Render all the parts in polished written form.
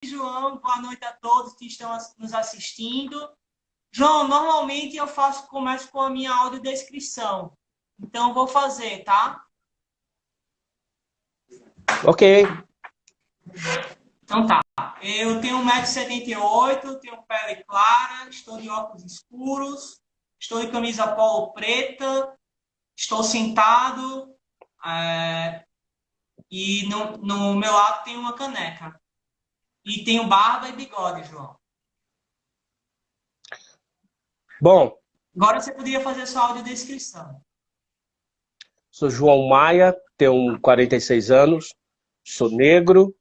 João. Boa noite a todos que estão nos assistindo. João, normalmente começo com a minha audiodescrição. Então, vou fazer, tá? Ok. Então tá. Eu tenho 1,78 m, tenho pele clara, estou de óculos escuros, estou de camisa polo preta, estou sentado e no meu lado tem uma caneca. E tenho barba e bigode, João. Bom, Agora você poderia fazer sua audiodescrição. sou João Maia, tenho 46 anos, sou negro,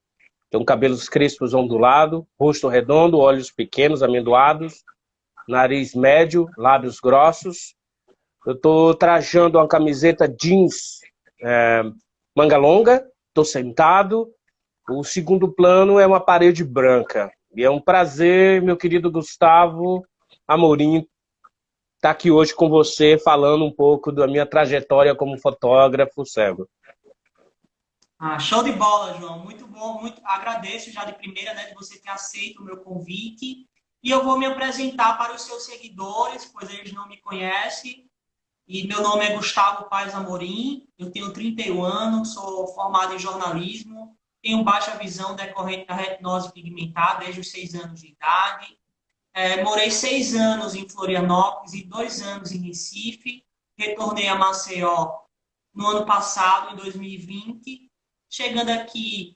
tenho cabelos crespos ondulados, rosto redondo, olhos pequenos, amendoados, nariz médio, lábios grossos. Eu estou trajando uma camiseta jeans manga longa, estou sentado. O segundo plano é uma parede branca. E é um prazer, meu querido Gustavo Amorim, estar aqui hoje com você falando um pouco da minha trajetória como fotógrafo cego. Show de bola, João. Muito bom, muito agradeço já de primeira, né, de você ter aceito o meu convite. E eu vou me apresentar para os seus seguidores, pois eles não me conhecem. E meu nome é Gustavo Paes Amorim, eu tenho 31 anos, sou formado em jornalismo, tenho baixa visão decorrente da retinose pigmentar desde os 6 anos de idade. Morei 6 anos em Florianópolis e 2 anos em Recife. Retornei a Maceió no ano passado, em 2020. Chegando aqui,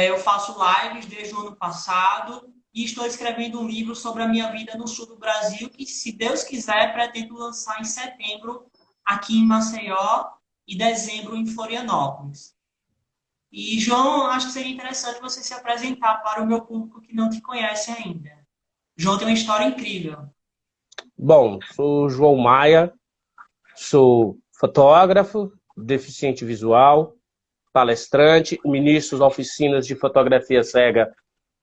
eu faço lives desde o ano passado e estou escrevendo um livro sobre a minha vida no sul do Brasil, que, se Deus quiser, pretendo lançar em setembro aqui em Maceió e dezembro em Florianópolis. E, João, acho que seria interessante você se apresentar para o meu público que não te conhece ainda. João tem uma história incrível. Bom, sou João Maia, sou fotógrafo, deficiente visual, palestrante, ministro das oficinas de fotografia cega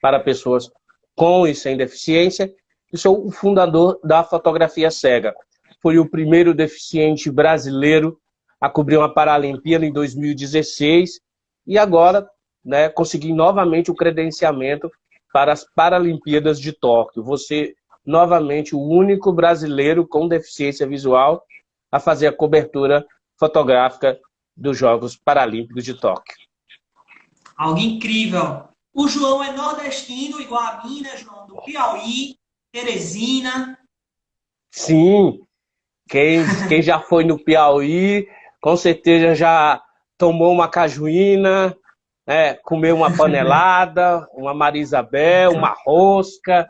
para pessoas com e sem deficiência, e sou o fundador da Fotografia Cega. Fui o primeiro deficiente brasileiro a cobrir uma Paralimpíada em 2016 e agora, né, consegui novamente o credenciamento para as Paralimpíadas de Tóquio. Você novamente o único brasileiro com deficiência visual a fazer a cobertura fotográfica dos Jogos Paralímpicos de Tóquio. Algo incrível. O João é nordestino, igual a mim, né, João? Do Piauí, Teresina. Sim, quem já foi no Piauí, com certeza já tomou uma cajuína, comeu uma panelada, uma Maria Isabel, uma rosca.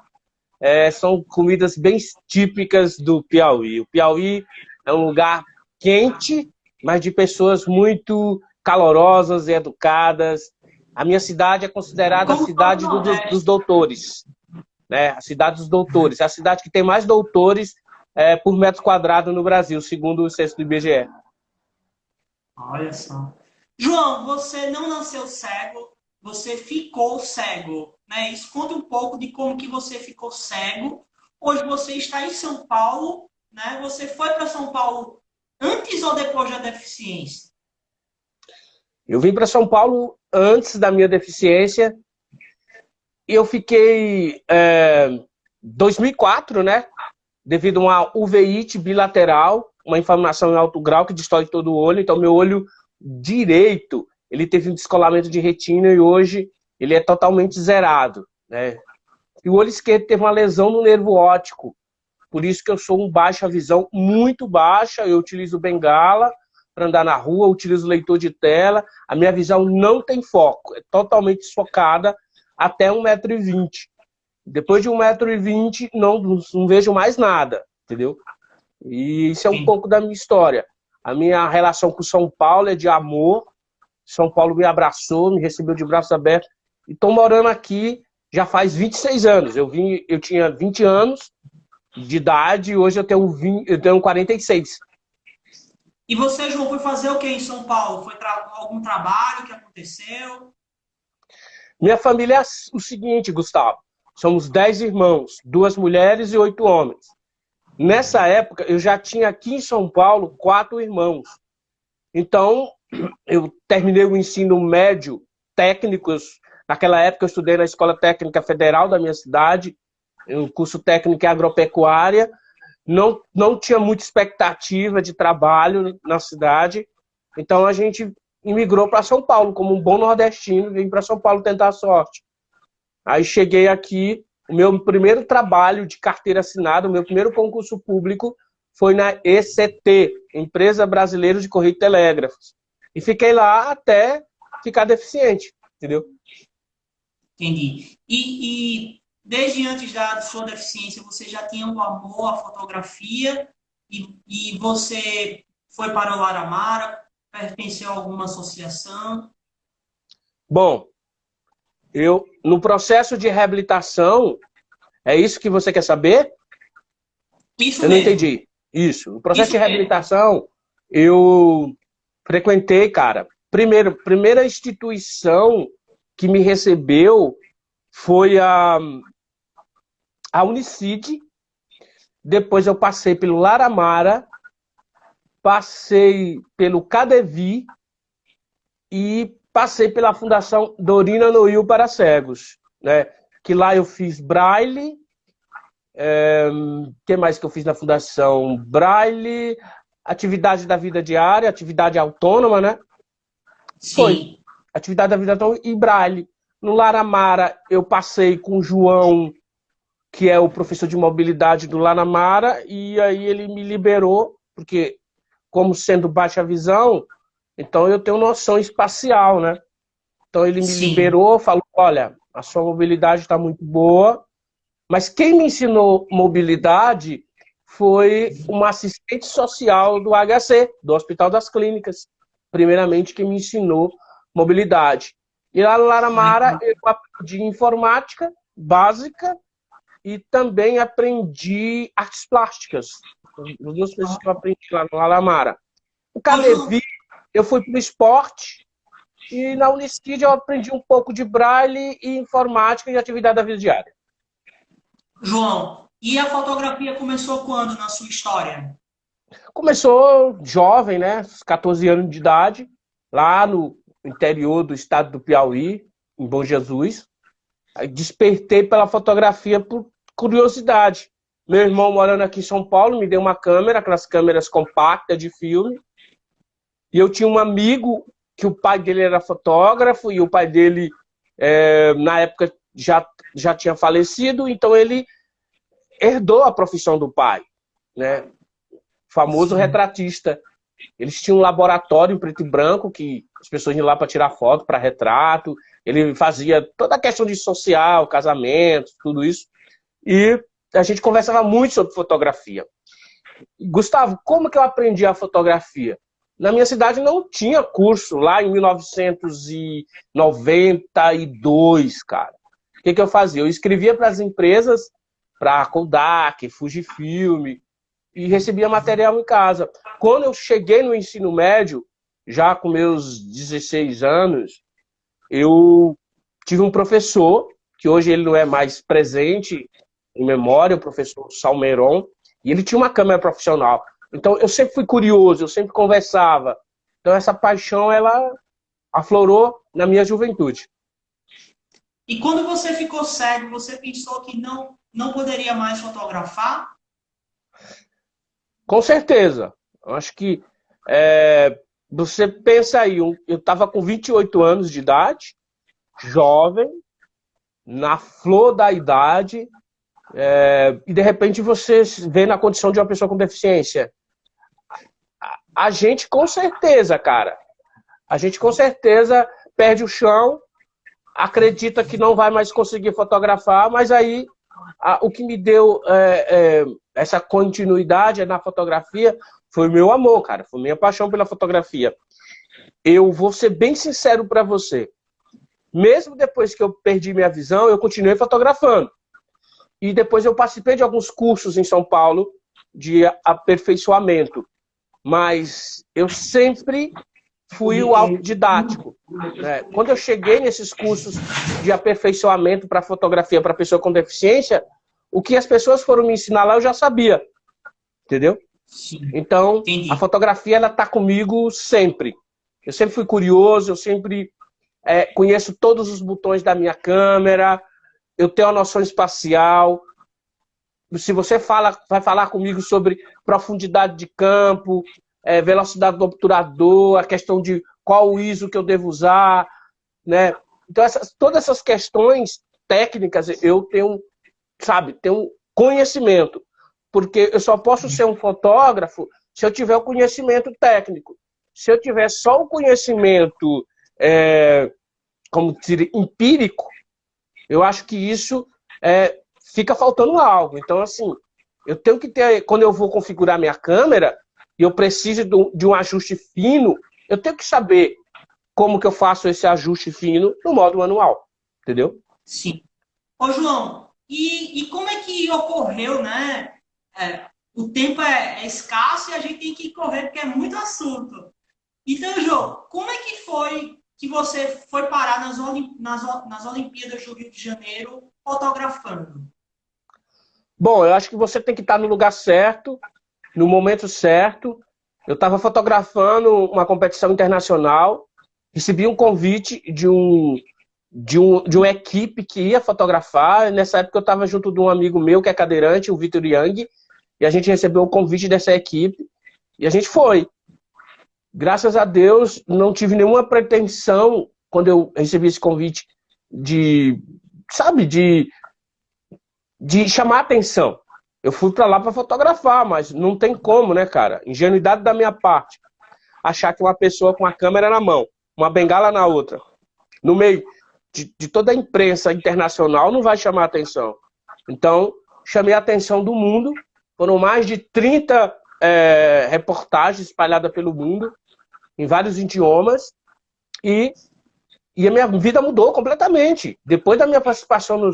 São comidas bem típicas do Piauí. O Piauí é um lugar quente, mas de pessoas muito calorosas e educadas. A minha cidade é considerada a cidade dos doutores. Né? A cidade dos doutores. É a cidade que tem mais doutores por metro quadrado no Brasil, segundo o censo do IBGE. Olha só. João, você não nasceu cego, você ficou cego. Né? Isso conta um pouco de como que você ficou cego. Hoje você está em São Paulo, né? Você foi para São Paulo antes ou depois da deficiência? Eu vim para São Paulo antes da minha deficiência e eu fiquei 2004, né? Devido a uma uveíte bilateral, uma inflamação em alto grau que destrói todo o olho. Então, meu olho direito, ele teve um descolamento de retina e hoje ele é totalmente zerado, né? E o olho esquerdo teve uma lesão no nervo óptico. Por isso que eu sou um baixa visão, muito baixa. Eu utilizo bengala para andar na rua, utilizo leitor de tela. A minha visão não tem foco, é totalmente desfocada até 1,20 m. Depois de 1,20 m, não vejo mais nada, entendeu? E isso é um pouco da minha história. A minha relação com São Paulo é de amor. São Paulo me abraçou, me recebeu de braços abertos. E estou morando aqui já faz 26 anos. Eu tinha 20 anos de idade e hoje eu tenho 46. E você, João, foi fazer o que em São Paulo? Foi algum trabalho que aconteceu? Minha família é o seguinte, Gustavo. Somos 10 irmãos, 2 mulheres e 8 homens. Nessa época, eu já tinha aqui em São Paulo 4 irmãos. Então, eu terminei o ensino médio técnico Naquela época eu estudei na Escola Técnica Federal da minha cidade, um curso técnico em agropecuária. Não tinha muita expectativa de trabalho na cidade, então a gente imigrou para São Paulo, como um bom nordestino, vim para São Paulo tentar a sorte. Aí cheguei aqui, o meu primeiro trabalho de carteira assinada, o meu primeiro concurso público foi na ECT, Empresa Brasileira de Correio e Telégrafos. E fiquei lá até ficar deficiente, entendeu? Entendi. E desde antes da sua deficiência, você já tinha um amor à fotografia e você foi para o Laramara, pertenceu a alguma associação? Bom, no processo de reabilitação, é isso que você quer saber? Isso Eu não mesmo. entendi. Isso. No processo Isso de mesmo. reabilitação, eu frequentei, cara. Primeira instituição que me recebeu foi a Unicid. Depois eu passei pelo Laramara, passei pelo Cadevi e passei pela Fundação Dorina Noil para Cegos, né? Que lá eu fiz braille. O que mais que eu fiz na Fundação? Braille, atividade da vida diária, atividade autônoma, né? Foi. Sim. Atividade da vida autônoma e braille. No Laramara, eu passei com o João, que é o professor de mobilidade do Laramara, e aí ele me liberou, porque como sendo baixa visão, então eu tenho noção espacial, né? Então ele me Sim. liberou, falou, olha, a sua mobilidade está muito boa, mas quem me ensinou mobilidade foi uma assistente social do HC, do Hospital das Clínicas, primeiramente que me ensinou mobilidade. E lá no Laramara eu aprendi informática básica e também aprendi artes plásticas. As duas coisas que eu aprendi lá no Laramara. O Ô, João, Cadevi, eu fui para o esporte e na Unicid eu aprendi um pouco de braille e informática e atividade da vida diária. João, e a fotografia começou quando na sua história? Começou jovem, né? 14 anos de idade, lá no interior do estado do Piauí, em Bom Jesus. Aí despertei pela fotografia por curiosidade. Meu irmão, morando aqui em São Paulo, me deu uma câmera, aquelas câmeras compactas de filme. E eu tinha um amigo que o pai dele era fotógrafo e o pai dele, na época, já tinha falecido, então ele herdou a profissão do pai, né? Famoso Sim. retratista. Eles tinham um laboratório em preto e branco que as pessoas iam lá para tirar foto, para retrato. Ele fazia toda a questão de social, casamento, tudo isso. E a gente conversava muito sobre fotografia. Gustavo, como que eu aprendi a fotografia? Na minha cidade não tinha curso, lá em 1992, cara. O que eu fazia? Eu escrevia para as empresas, para a Kodak, Fujifilm, e recebia material em casa. Quando eu cheguei no ensino médio, já com meus 16 anos, eu tive um professor, que hoje ele não é mais presente em memória, o professor Salmeron, e ele tinha uma câmera profissional. Então eu sempre fui curioso, eu sempre conversava. Então essa paixão, ela aflorou na minha juventude. E quando você ficou cego, você pensou que não poderia mais fotografar? Com certeza. Eu acho que você pensa aí, eu estava com 28 anos de idade, jovem, na flor da idade, e de repente você vê na condição de uma pessoa com deficiência. A gente com certeza, cara, a gente com certeza perde o chão, acredita que não vai mais conseguir fotografar, mas aí o que me deu essa continuidade na fotografia foi o meu amor, cara, foi minha paixão pela fotografia. Eu vou ser bem sincero para você. Mesmo depois que eu perdi minha visão, eu continuei fotografando. E depois eu participei de alguns cursos em São Paulo de aperfeiçoamento. Mas eu sempre fui o autodidático, né? Quando eu cheguei nesses cursos de aperfeiçoamento para fotografia para pessoa com deficiência, o que as pessoas foram me ensinar lá eu já sabia. Entendeu? Sim. Então, Entendi. a fotografia ela tá comigo sempre. Eu sempre fui curioso, eu sempre conheço todos os botões da minha câmera, eu tenho a noção espacial. Se você vai falar comigo sobre profundidade de campo, velocidade do obturador, a questão de qual ISO que eu devo usar, né? Então, todas essas questões técnicas eu tenho, tenho conhecimento. Porque eu só posso ser um fotógrafo se eu tiver o conhecimento técnico. Se eu tiver só o conhecimento, como dizer, empírico, eu acho que isso fica faltando algo. Então, assim, eu tenho que ter, quando eu vou configurar minha câmera, e eu preciso de um ajuste fino, eu tenho que saber como que eu faço esse ajuste fino no modo manual. Entendeu? Sim. Ô, João, e como é que ocorreu, né? O tempo é escasso e a gente tem que correr porque é muito assunto. Então, João, como é que foi que você foi parar nas Olimpíadas do Rio de Janeiro fotografando? Bom, eu acho que você tem que estar no lugar certo, no momento certo. Eu estava fotografando uma competição internacional, recebi um convite de uma equipe que ia fotografar. Nessa época eu estava junto de um amigo meu que é cadeirante, o Vitor Yang, e a gente recebeu o convite dessa equipe e a gente foi. Graças a Deus, não tive nenhuma pretensão quando eu recebi esse convite de chamar atenção. Eu fui para lá para fotografar, mas não tem como, né, cara? Ingenuidade da minha parte. Achar que uma pessoa com a câmera na mão, uma bengala na outra, no meio de toda a imprensa internacional, não vai chamar atenção. Então, chamei a atenção do mundo. Foram mais de 30 reportagens espalhadas pelo mundo, em vários idiomas, e a minha vida mudou completamente. Depois da minha participação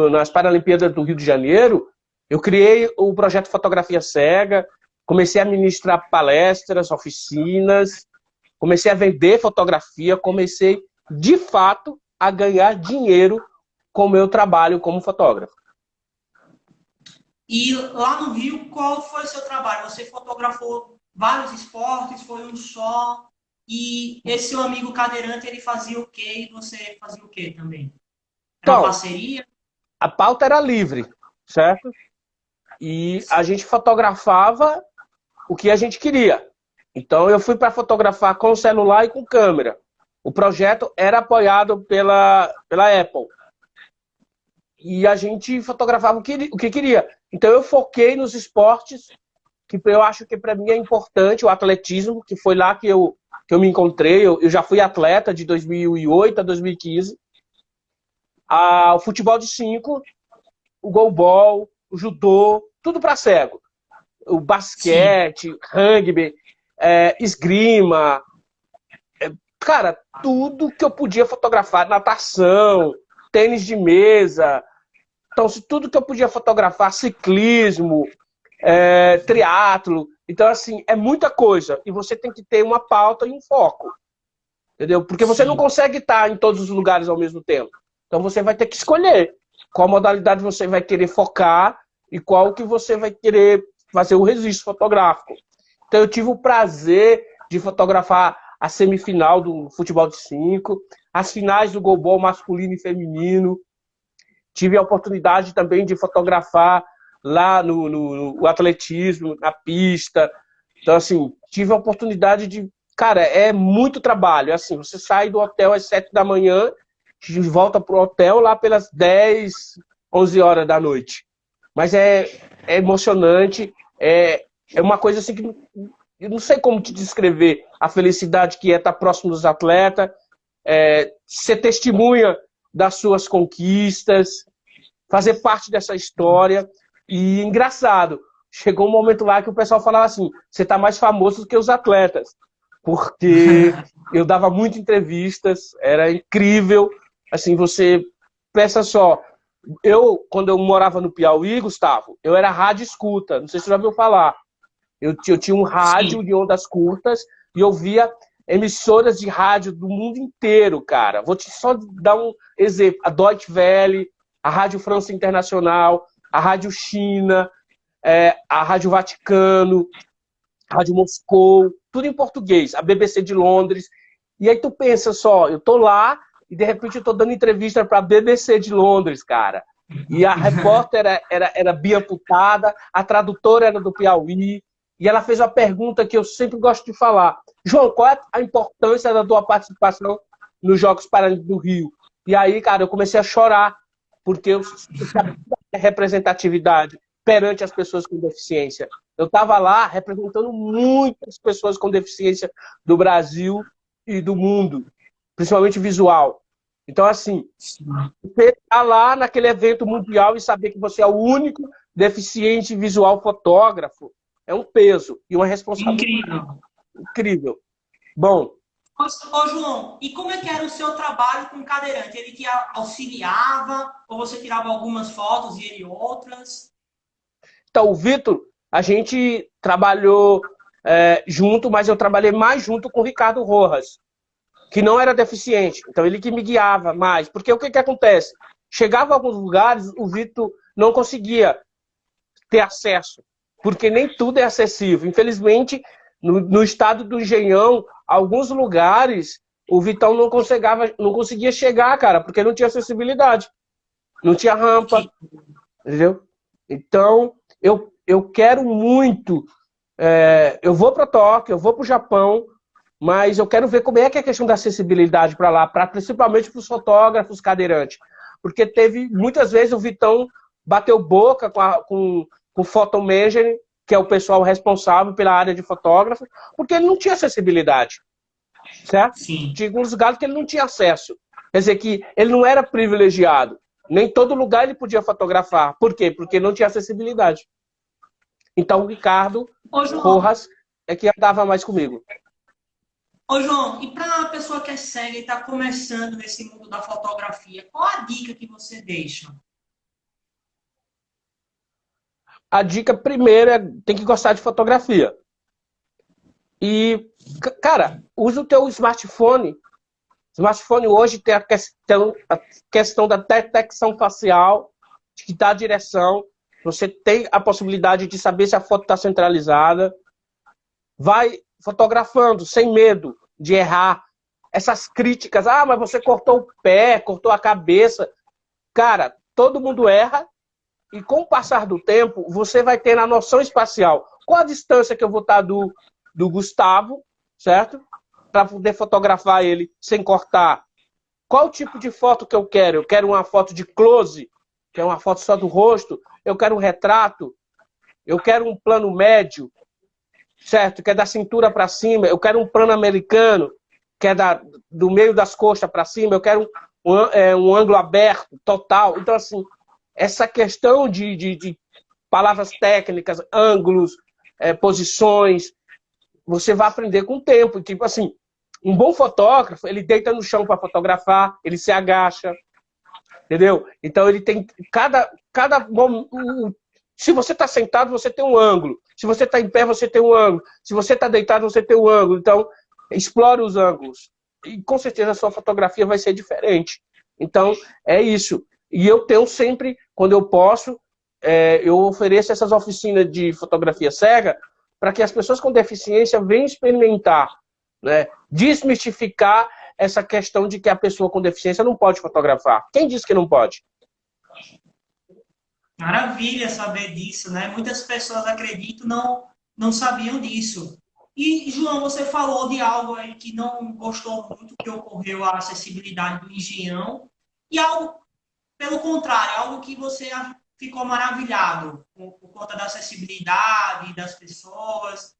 nas Paralimpíadas do Rio de Janeiro, eu criei o projeto Fotografia Cega, comecei a ministrar palestras, oficinas, comecei a vender fotografia, comecei, de fato, a ganhar dinheiro com o meu trabalho como fotógrafo. E lá no Rio, qual foi o seu trabalho? Você fotografou vários esportes, foi um só? E esse seu amigo cadeirante, ele fazia o quê? E você fazia o quê também? Era uma parceria? A pauta era livre, certo? E a gente fotografava o que a gente queria. Então eu fui para fotografar com celular e com câmera. O projeto era apoiado pela Apple. E a gente fotografava o que queria. Então eu foquei nos esportes que eu acho que para mim é importante, o atletismo, que foi lá que eu me encontrei. Eu já fui atleta de 2008 a 2015. O futebol de 5, o goalball, o judô, tudo para cego. O basquete, sim, rugby, esgrima, cara, tudo que eu podia fotografar, natação, tênis de mesa. Então, tudo que eu podia fotografar, ciclismo, triatlo. Então, assim, é muita coisa. E você tem que ter uma pauta e um foco. Entendeu? Porque você não consegue estar em todos os lugares ao mesmo tempo. Então, você vai ter que escolher qual modalidade você vai querer focar e qual que você vai querer fazer o registro fotográfico. Então, eu tive o prazer de fotografar a semifinal do futebol de 5, as finais do goalball masculino e feminino. Tive a oportunidade também de fotografar lá no atletismo, na pista. Então, assim, tive a oportunidade de... Cara, é muito trabalho. Assim, você sai do hotel às 7 da manhã, volta pro hotel lá pelas 10, 11 horas da noite. Mas é emocionante, é uma coisa assim que eu não sei como te descrever a felicidade que é estar próximo dos atletas, ser testemunha das suas conquistas, fazer parte dessa história. E engraçado, chegou um momento lá que o pessoal falava assim, você está mais famoso do que os atletas, porque eu dava muitas entrevistas, era incrível. Assim, você pensa só, quando eu morava no Piauí, Gustavo, eu era rádio escuta, não sei se você já ouviu falar. Eu tinha um rádio de ondas curtas e eu via emissoras de rádio do mundo inteiro, cara. Vou só dar um exemplo. A Deutsche Welle, a Rádio França Internacional, a Rádio China, a Rádio Vaticano, a Rádio Moscou, tudo em português. A BBC de Londres. E aí tu pensa só, eu tô lá e de repente eu tô dando entrevista para a BBC de Londres, cara. E a repórter era biamputada, a tradutora era do Piauí, e ela fez uma pergunta que eu sempre gosto de falar. João, qual é a importância da tua participação nos Jogos Paralímpicos do Rio? E aí, cara, eu comecei a chorar, porque eu sabia da representatividade perante as pessoas com deficiência. Eu estava lá representando muitas pessoas com deficiência do Brasil e do mundo, principalmente visual. Então, assim, você estar lá naquele evento mundial e saber que você é o único deficiente visual fotógrafo é um peso e uma responsabilidade Incrível. incrível. Bom, Ô, João, e como é que era o seu trabalho com o cadeirante? Ele te auxiliava ou você tirava algumas fotos e ele outras? então, o Vitor, a gente trabalhou junto, mas eu trabalhei mais junto com o Ricardo Rojas, que não era deficiente. Então, ele que me guiava mais. Porque o que acontece? Chegava a alguns lugares, o Vitor não conseguia ter acesso, porque nem tudo é acessível. Infelizmente, no estado do Engenhão, alguns lugares, o Vitão não conseguia chegar, cara, porque não tinha acessibilidade. Não tinha rampa, entendeu? Então, eu quero muito... eu vou para Tóquio, eu vou para o Japão, mas eu quero ver como é que é a questão da acessibilidade para lá, principalmente para os fotógrafos cadeirantes. Porque teve, muitas vezes, o Vitão bateu boca com o photomanagement, que é o pessoal responsável pela área de fotógrafo, porque ele não tinha acessibilidade, certo? Sim. Tinha alguns lugares que ele não tinha acesso. Quer dizer que ele não era privilegiado. Nem todo lugar ele podia fotografar. Por quê? Porque não tinha acessibilidade. Então o Ricardo Rojas é que andava mais comigo. Ô, João, e para a pessoa que é cega e está começando nesse mundo da fotografia, qual a dica que você deixa? A dica primeira é tem que gostar de fotografia. E, cara, usa o teu smartphone. O smartphone hoje tem a questão da detecção facial, que dá a direção. Você tem a possibilidade de saber se a foto está centralizada. Vai fotografando sem medo de errar. Essas críticas, mas você cortou o pé, cortou a cabeça. Cara, todo mundo erra e com o passar do tempo, você vai ter a noção espacial. Qual a distância que eu vou estar do Gustavo, certo? Para poder fotografar ele sem cortar. Qual o tipo de foto que eu quero? Eu quero uma foto de close, que é uma foto só do rosto. Eu quero um retrato. Eu quero um plano médio, certo? Que é da cintura para cima. Eu quero um plano americano, que é do meio das costas para cima. Eu quero um ângulo aberto, total. Então, assim, essa questão de palavras técnicas, ângulos, posições, você vai aprender com o tempo. Tipo assim, um bom fotógrafo, ele deita no chão para fotografar, ele se agacha, entendeu? Então ele tem se você está sentado, você tem um ângulo. Se você está em pé, você tem um ângulo. Se você está deitado, você tem um ângulo. Então, explore os ângulos. E com certeza a sua fotografia vai ser diferente. Então, é isso. E eu tenho sempre, quando eu posso, eu ofereço essas oficinas de fotografia cega para que as pessoas com deficiência venham experimentar, né? Desmistificar essa questão de que a pessoa com deficiência não pode fotografar. Quem disse que não pode? Maravilha saber disso, né? Muitas pessoas, acredito, não sabiam disso. E, João, você falou de algo aí que não gostou muito que ocorreu a acessibilidade do Engenhão, e algo, pelo contrário, algo que você ficou maravilhado por conta da acessibilidade das pessoas.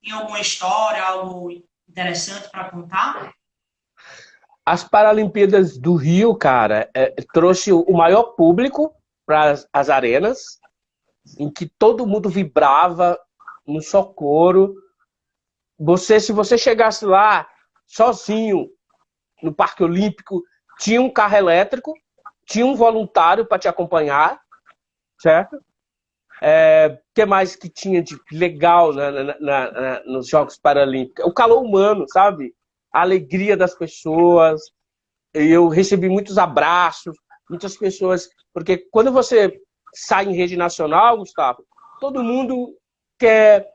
Tem alguma história, algo interessante para contar? As Paralimpíadas do Rio, cara, trouxe o maior público para as arenas, em que todo mundo vibrava no só coro. Se você chegasse lá sozinho no Parque Olímpico, tinha um carro elétrico, tinha um voluntário para te acompanhar, certo? O que mais que tinha de legal nos Jogos Paralímpicos? O calor humano, sabe? A alegria das pessoas. Eu recebi muitos abraços, muitas pessoas. Porque quando você sai em rede nacional, Gustavo, todo mundo quer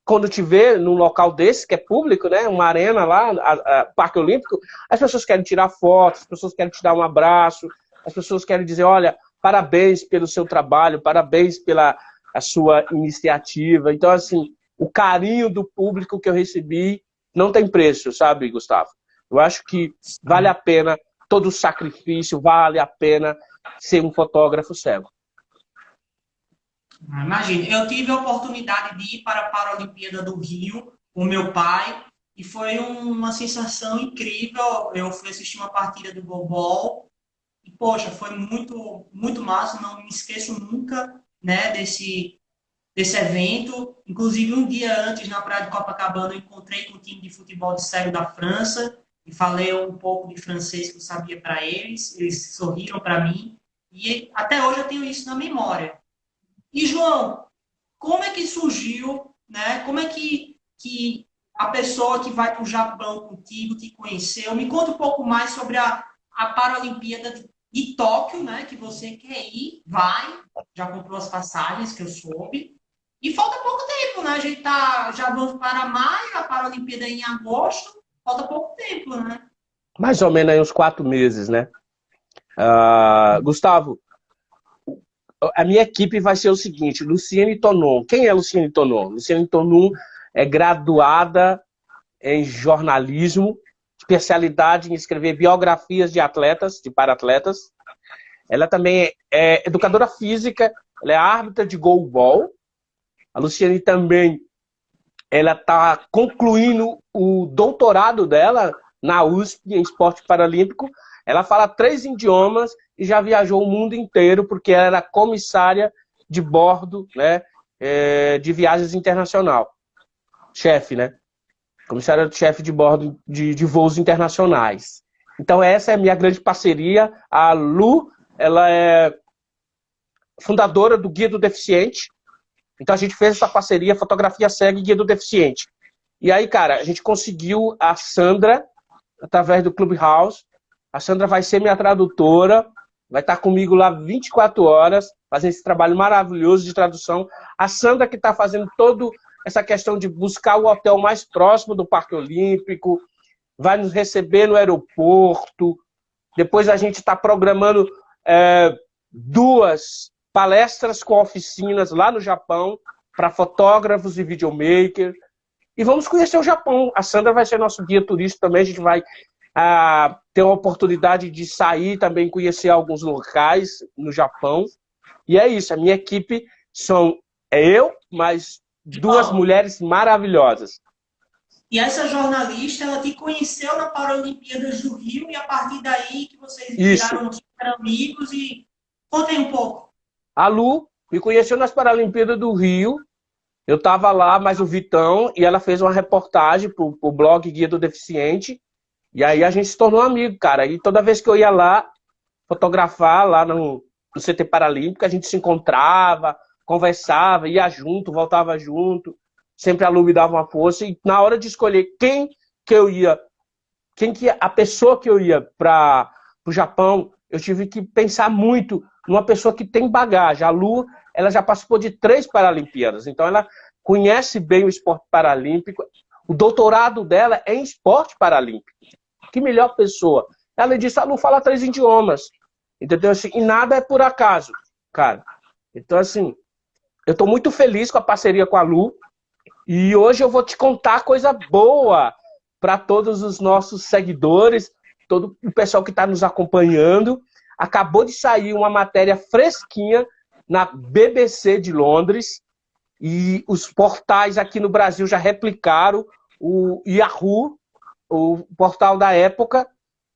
quando te vê num local desse, que é público, né? Uma arena lá, Parque Olímpico, as pessoas querem tirar fotos, as pessoas querem te dar um abraço, as pessoas querem dizer, olha, parabéns pelo seu trabalho, parabéns pela a sua iniciativa. Então, assim, o carinho do público que eu recebi não tem preço, sabe, Gustavo? Eu acho que vale a pena todo o sacrifício, vale a pena ser um fotógrafo cego. Imagina, eu tive a oportunidade de ir para a Paralimpíada do Rio com meu pai e foi uma sensação incrível. Eu fui assistir uma partida do goalball e, poxa, foi muito, muito massa. Não me esqueço nunca, né, desse evento. Inclusive, um dia antes, na praia de Copacabana, eu encontrei com o time de futebol de cego da França e falei um pouco de francês que eu sabia para eles. Eles sorriram para mim e até hoje eu tenho isso na memória. E, João, como é que surgiu, né? Como é que a pessoa que vai para o Japão contigo te conheceu? Me conta um pouco mais sobre a Paralimpíada de Tóquio, né? Que você quer ir, vai, já comprou as passagens, que eu soube. E falta pouco tempo, né? A gente já vamos para maio, a Paralimpíada é em agosto, falta pouco tempo, né? Mais ou menos aí uns 4 meses, né? Gustavo, a minha equipe vai ser o seguinte, Luciane Tonon. Quem é Luciane Tonon? Luciane Tonon é graduada em jornalismo, especialidade em escrever biografias de atletas, de para-atletas. Ela também é educadora física, ela é árbitra de goalball. A Luciane também, ela está concluindo o doutorado dela na USP em esporte paralímpico. Ela fala 3 idiomas e já viajou o mundo inteiro porque ela era comissária de bordo, né, de viagens internacional. Chefe, né? Comissária-chefe de bordo de voos internacionais. Então essa é a minha grande parceria. A Lu, ela é fundadora do Guia do Deficiente. Então a gente fez essa parceria, fotografia cega e Guia do Deficiente. E aí, cara, a gente conseguiu a Sandra, através do Clubhouse. A Sandra vai ser minha tradutora, vai estar comigo lá 24 horas, fazendo esse trabalho maravilhoso de tradução. A Sandra que está fazendo toda essa questão de buscar o hotel mais próximo do Parque Olímpico, vai nos receber no aeroporto. Depois a gente está programando 2 palestras com oficinas lá no Japão, para fotógrafos e videomakers. E vamos conhecer o Japão. A Sandra vai ser nosso guia turístico também, a gente vai ter a oportunidade de sair também, conhecer alguns locais no Japão. E é isso, a minha equipe é eu, mais 2 mulheres maravilhosas. E essa jornalista, ela te conheceu na Paralimpíadas do Rio e a partir daí que vocês viraram super amigos e conta aí um pouco. A Lu me conheceu nas Paralimpíadas do Rio, eu estava lá, mais o Vitão, e ela fez uma reportagem pro blog Guia do Deficiente. E aí a gente se tornou amigo, cara. E toda vez que eu ia lá fotografar, lá no CT Paralímpico, a gente se encontrava, conversava, ia junto, voltava junto. Sempre a Lu me dava uma força. E na hora de escolher a pessoa que eu ia para o Japão, eu tive que pensar muito numa pessoa que tem bagagem. A Lu, ela já participou de 3 Paralimpíadas, então ela conhece bem o esporte paralímpico. O doutorado dela é em esporte paralímpico. Que melhor pessoa. Ela disse, a Lu fala 3 idiomas. Entendeu? Assim, e nada é por acaso, cara. Então, assim, eu estou muito feliz com a parceria com a Lu. E hoje eu vou te contar coisa boa para todos os nossos seguidores, todo o pessoal que está nos acompanhando. Acabou de sair uma matéria fresquinha na BBC de Londres. E os portais aqui no Brasil já replicaram. O Yahoo, o portal da época,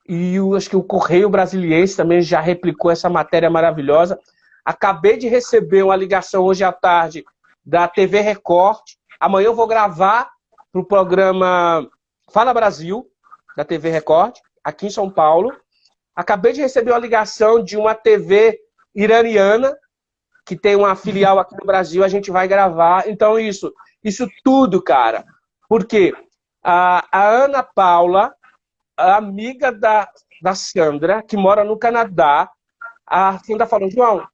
e acho que o Correio Brasiliense também já replicou essa matéria maravilhosa. Acabei de receber uma ligação hoje à tarde da TV Record. Amanhã eu vou gravar para o programa Fala Brasil, da TV Record, aqui em São Paulo. Acabei de receber uma ligação de uma TV iraniana, que tem uma filial aqui no Brasil, a gente vai gravar. Então isso tudo, cara. Porque a Ana Paula, a amiga da Sandra, que mora no Canadá, a Sandra falou, João,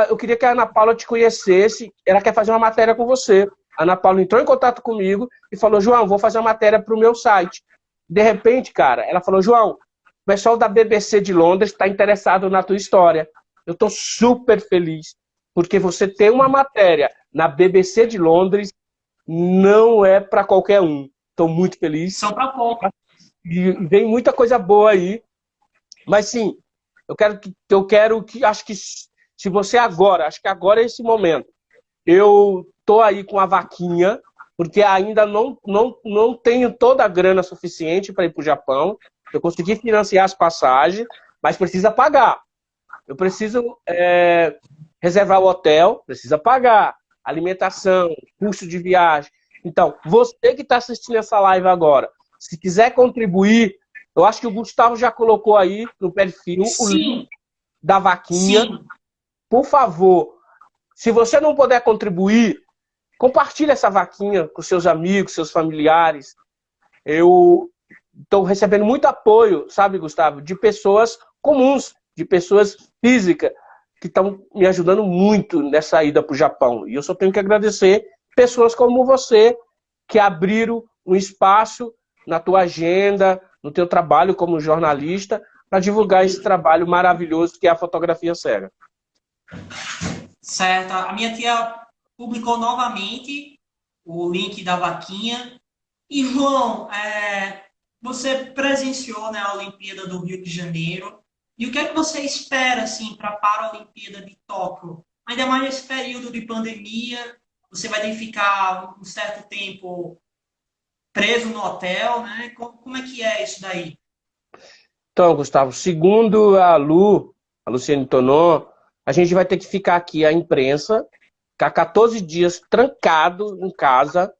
eu queria que a Ana Paula te conhecesse, ela quer fazer uma matéria com você. A Ana Paula entrou em contato comigo e falou, João, vou fazer uma matéria para o meu site. De repente, cara, ela falou, João, o pessoal da BBC de Londres está interessado na tua história. Eu estou super feliz, porque você tem uma matéria na BBC de Londres não é para qualquer um. Estou muito feliz. São para pouco. E vem muita coisa boa aí. Mas sim, acho que se você agora, acho que agora é esse momento. Eu tô aí com a vaquinha, porque ainda não tenho toda a grana suficiente para ir para o Japão. Eu consegui financiar as passagens, mas precisa pagar. Eu preciso reservar o hotel, precisa pagar. Alimentação, custo de viagem. Então, você que está assistindo essa live agora, se quiser contribuir, eu acho que o Gustavo já colocou aí no perfil o link da vaquinha. Sim. Por favor, se você não puder contribuir, compartilhe essa vaquinha com seus amigos, seus familiares. Eu estou recebendo muito apoio, sabe, Gustavo, de pessoas comuns, de pessoas físicas, que estão me ajudando muito nessa ida para o Japão. E eu só tenho que agradecer pessoas como você, que abriram um espaço na tua agenda, no teu trabalho como jornalista, para divulgar esse trabalho maravilhoso que é a fotografia cega. Certo. A minha tia publicou novamente o link da vaquinha. E, João, você presenciou, né, a Olimpíada do Rio de Janeiro. E o que é que você espera assim, para a Paralimpíada de Tóquio? Ainda mais nesse período de pandemia, você vai ter que ficar um certo tempo preso no hotel, né? Como é que é isso daí? Então, Gustavo, segundo a Luciane Tonon, a gente vai ter que ficar aqui, a imprensa, ficar 14 dias trancado em casa,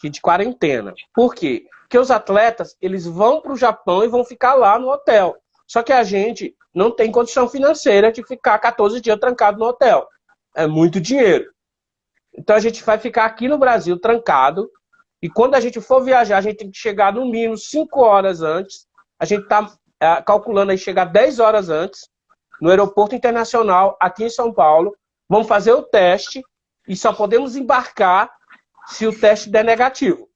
de quarentena. Por quê? Porque os atletas, eles vão para o Japão e vão ficar lá no hotel. Só que a gente não tem condição financeira de ficar 14 dias trancado no hotel. É muito dinheiro. Então a gente vai ficar aqui no Brasil trancado. E quando a gente for viajar, a gente tem que chegar no mínimo 5 horas antes. A gente está calculando aí chegar 10 horas antes no aeroporto internacional aqui em São Paulo. Vamos fazer o teste e só podemos embarcar se o teste der negativo.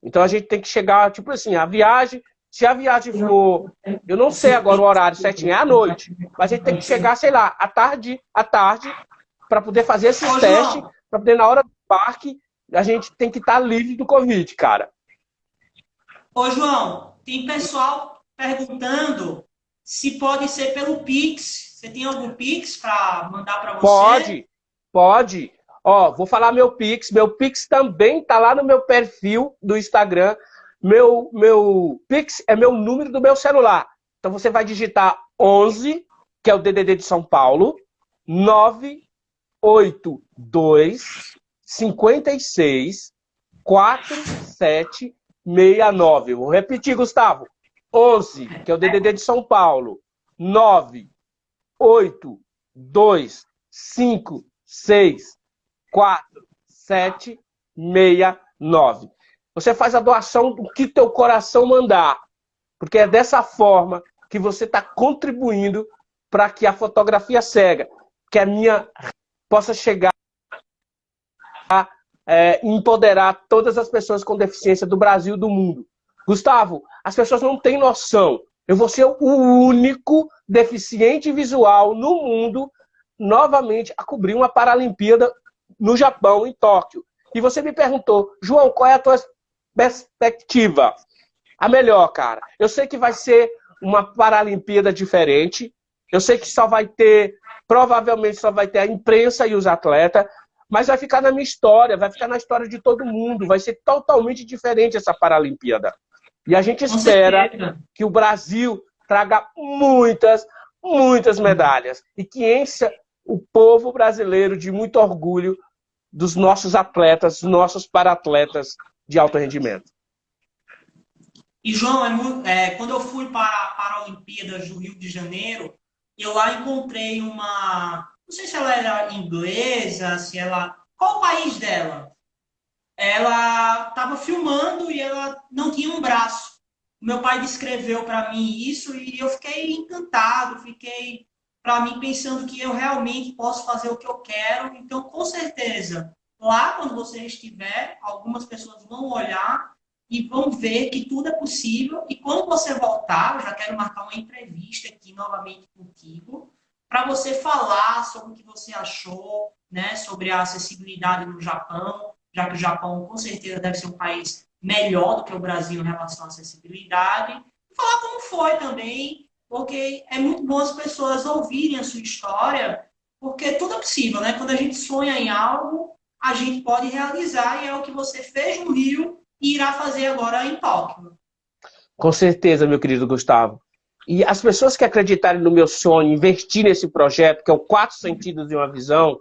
Então a gente tem que chegar, tipo assim, a viagem, se a viagem for, eu não sei agora o horário certinho, é à noite, mas a gente tem que chegar, sei lá, à tarde, para poder fazer esse teste, para poder, na hora do parque, a gente tem que estar livre do Covid, cara. Ô, João, tem pessoal perguntando se pode ser pelo Pix. Você tem algum Pix para mandar para você? Pode. Ó, vou falar meu Pix. Meu Pix também tá lá no meu perfil do Instagram. Meu Pix é meu número do meu celular. Então você vai digitar 11, que é o DDD de São Paulo, 982 56 4769. Vou repetir, Gustavo. 11, que é o DDD de São Paulo, 982 56 4769. Você faz a doação do que teu coração mandar, porque é dessa forma que você está contribuindo para que a fotografia cega, que a minha possa chegar a empoderar todas as pessoas com deficiência do Brasil e do mundo. Gustavo, as pessoas não têm noção. Eu vou ser o único deficiente visual no mundo novamente a cobrir uma Paralimpíada no Japão, em Tóquio. E você me perguntou, João, qual é a tua perspectiva? A melhor, cara. Eu sei que vai ser uma Paralimpíada diferente. Eu sei que provavelmente só vai ter a imprensa e os atletas, mas vai ficar na minha história, vai ficar na história de todo mundo. Vai ser totalmente diferente essa Paralimpíada. E a gente espera que o Brasil traga muitas medalhas e que encha o povo brasileiro de muito orgulho dos nossos atletas, dos nossos para-atletas de alto rendimento. E, João, quando eu fui para a Paralimpíadas do Rio de Janeiro, eu lá encontrei uma... Não sei se ela era inglesa, qual o país dela? Ela estava filmando e ela não tinha um braço. O meu pai descreveu para mim isso e eu fiquei encantado, para mim pensando que eu realmente posso fazer o que eu quero. Então, com certeza, lá quando você estiver, algumas pessoas vão olhar e vão ver que tudo é possível. E quando você voltar, eu já quero marcar uma entrevista aqui novamente contigo, para você falar sobre o que você achou, né, sobre a acessibilidade no Japão, já que o Japão, com certeza, deve ser um país melhor do que o Brasil em relação à acessibilidade. E falar como foi também, porque é muito bom as pessoas ouvirem a sua história, porque tudo é possível, né? Quando a gente sonha em algo, a gente pode realizar, e é o que você fez no Rio e irá fazer agora em Tóquio. Com certeza, meu querido Gustavo. E as pessoas que acreditarem no meu sonho, investir nesse projeto, que é o Quatro Sentidos de uma Visão,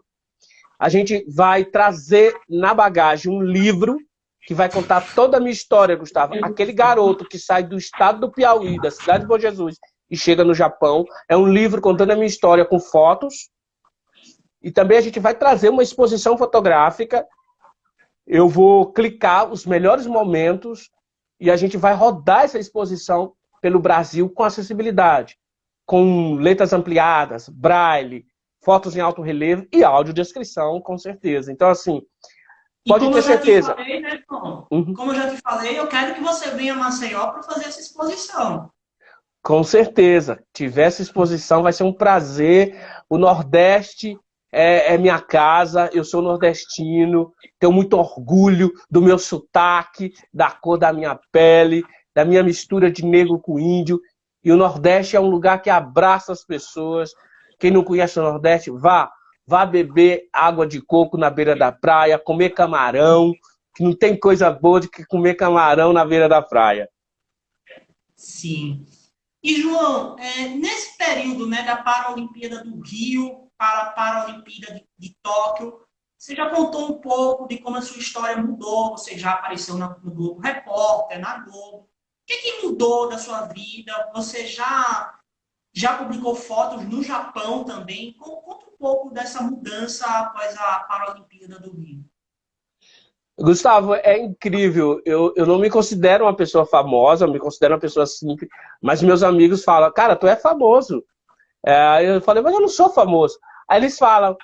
a gente vai trazer na bagagem um livro que vai contar toda a minha história, Gustavo. Aquele garoto que sai do estado do Piauí, da cidade de Bom Jesus, e chega no Japão. É um livro contando a minha história com fotos. E também a gente vai trazer uma exposição fotográfica. Eu vou clicar os melhores momentos e a gente vai rodar essa exposição pelo Brasil com acessibilidade, com letras ampliadas, braille, fotos em alto relevo e audiodescrição, com certeza. Então, assim, pode ter certeza. Falei, né, Como eu já te falei, eu quero que você venha a Maceió para fazer essa exposição. Com certeza. Tiver essa exposição, vai ser um prazer. O Nordeste é minha casa, eu sou nordestino, tenho muito orgulho do meu sotaque, da cor da minha pele, da minha mistura de negro com índio. E o Nordeste é um lugar que abraça as pessoas. Quem não conhece o Nordeste, vá beber água de coco na beira da praia, comer camarão, que não tem coisa boa de que comer camarão na beira da praia. Sim. E, João, nesse período, né, da Paralimpíada do Rio para a Paralimpíada de Tóquio, você já contou um pouco de como a sua história mudou, você já apareceu no Globo Repórter, na Globo. O que mudou da sua vida? Você já publicou fotos no Japão também? Conta um pouco dessa mudança após a Paralimpíada do Rio. Gustavo, é incrível. Eu não me considero uma pessoa famosa, eu me considero uma pessoa simples, mas meus amigos falam, cara, tu é famoso. Eu falei, mas eu não sou famoso. Aí eles falam,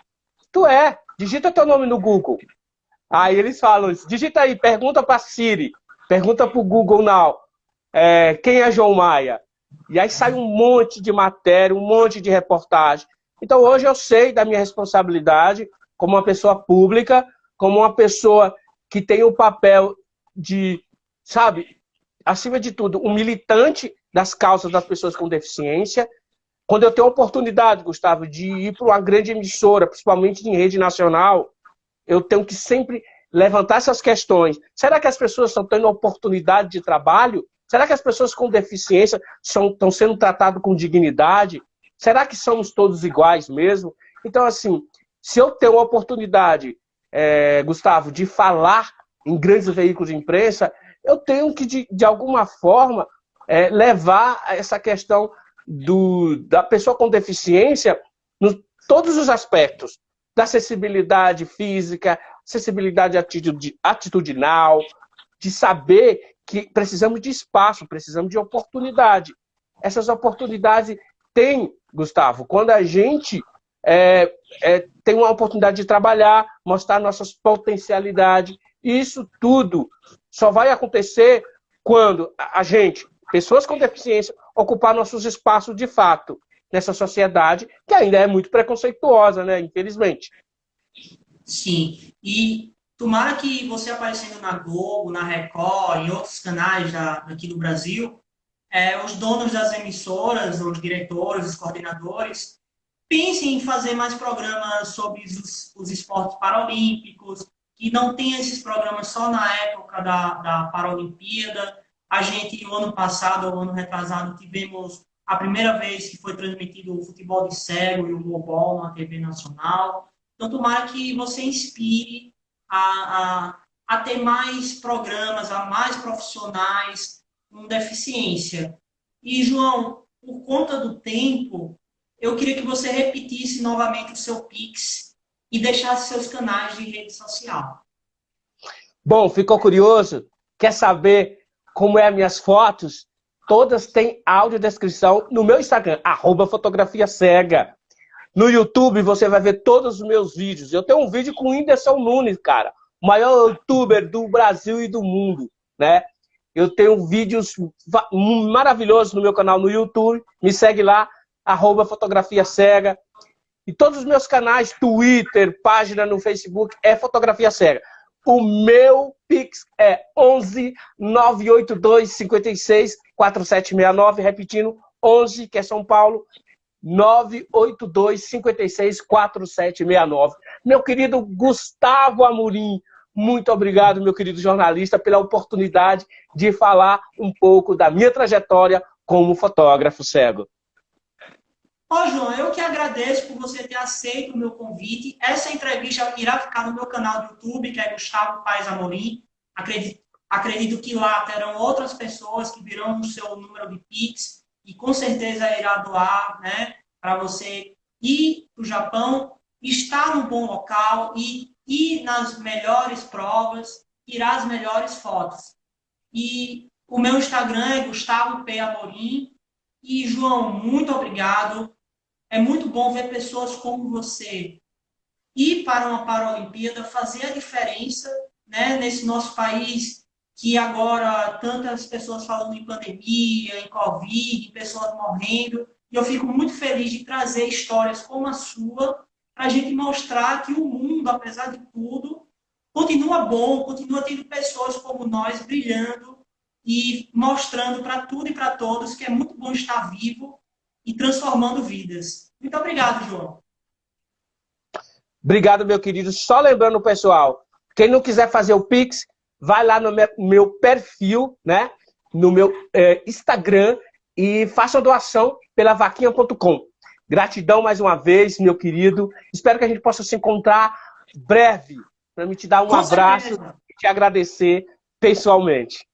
tu é, digita teu nome no Google. Aí eles falam, digita aí, pergunta pra Siri, pergunta pro Google Now, quem é João Maia? E aí sai um monte de matéria, um monte de reportagem. Então hoje eu sei da minha responsabilidade como uma pessoa pública, como uma pessoa que tem o papel de, sabe, acima de tudo, um militante das causas das pessoas com deficiência. Quando eu tenho a oportunidade, Gustavo, de ir para uma grande emissora, principalmente em rede nacional, eu tenho que sempre levantar essas questões. Será que as pessoas estão tendo oportunidade de trabalho? Será que as pessoas com deficiência estão sendo tratadas com dignidade? Será que somos todos iguais mesmo? Então, assim, se eu tenho a oportunidade, Gustavo, de falar em grandes veículos de imprensa, eu tenho que, de alguma forma, levar essa questão da pessoa com deficiência em todos os aspectos, da acessibilidade física, acessibilidade atitudinal, de saber que precisamos de espaço, precisamos de oportunidade. Essas oportunidades tem, Gustavo, quando a gente tem uma oportunidade de trabalhar, mostrar nossas potencialidades. E isso tudo só vai acontecer quando a gente, pessoas com deficiência, ocupar nossos espaços de fato nessa sociedade que ainda é muito preconceituosa, né? Infelizmente. Sim. E tomara que você aparecendo na Globo, na Record, em outros canais aqui do Brasil, os donos das emissoras, os diretores, os coordenadores, pensem em fazer mais programas sobre os esportes paralímpicos, que não tem esses programas só na época da Paralimpíada. A gente, o ano passado, o ano retrasado, tivemos a primeira vez que foi transmitido o futebol de cego e o global na TV nacional. Então, tomara que você inspire a ter mais programas, a mais profissionais com deficiência. E, João, por conta do tempo, eu queria que você repetisse novamente o seu Pix e deixasse seus canais de rede social. Bom, ficou curioso? Quer saber como é as minhas fotos? Todas têm audiodescrição no meu Instagram, @fotografiacega. No YouTube você vai ver todos os meus vídeos. Eu tenho um vídeo com o Whindersson Nunes, cara, o maior youtuber do Brasil e do mundo, né? Eu tenho vídeos maravilhosos no meu canal no YouTube. Me segue lá, @fotografia cega. E todos os meus canais, Twitter, página no Facebook, é Fotografia Cega. O meu Pix é 11 982 56 4769, repetindo, 11, que é São Paulo, 982 56 4769. Meu querido Gustavo Amorim, muito obrigado, meu querido jornalista, pela oportunidade de falar um pouco da minha trajetória como fotógrafo cego. Ó, João, eu que agradeço por você ter aceito o meu convite. Essa entrevista irá ficar no meu canal do YouTube, que é Gustavo Paes Amorim. Acredito que lá terão outras pessoas que virão o seu número de Pix e com certeza irá doar, né, para você ir para o Japão, estar num bom local e ir nas melhores provas, tirar as melhores fotos. E o meu Instagram é Gustavo P. Amorim. E, João, muito obrigado. É muito bom ver pessoas como você ir para uma Paralimpíada, fazer a diferença, né, nesse nosso país que agora tantas pessoas falando em pandemia, em Covid, pessoas morrendo. E eu fico muito feliz de trazer histórias como a sua para a gente mostrar que o mundo, apesar de tudo, continua bom, continua tendo pessoas como nós brilhando e mostrando para tudo e para todos que é muito bom estar vivo e transformando vidas. Muito obrigado, João. Obrigado, meu querido. Só lembrando, pessoal, quem não quiser fazer o Pix, vai lá no meu perfil, né? No meu Instagram e faça a doação pela vaquinha.com. Gratidão mais uma vez, meu querido. Espero que a gente possa se encontrar breve para me te dar um Com abraço certeza. e te agradecer pessoalmente.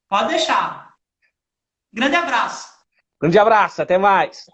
Pode deixar. Grande abraço. Grande abraço, até mais.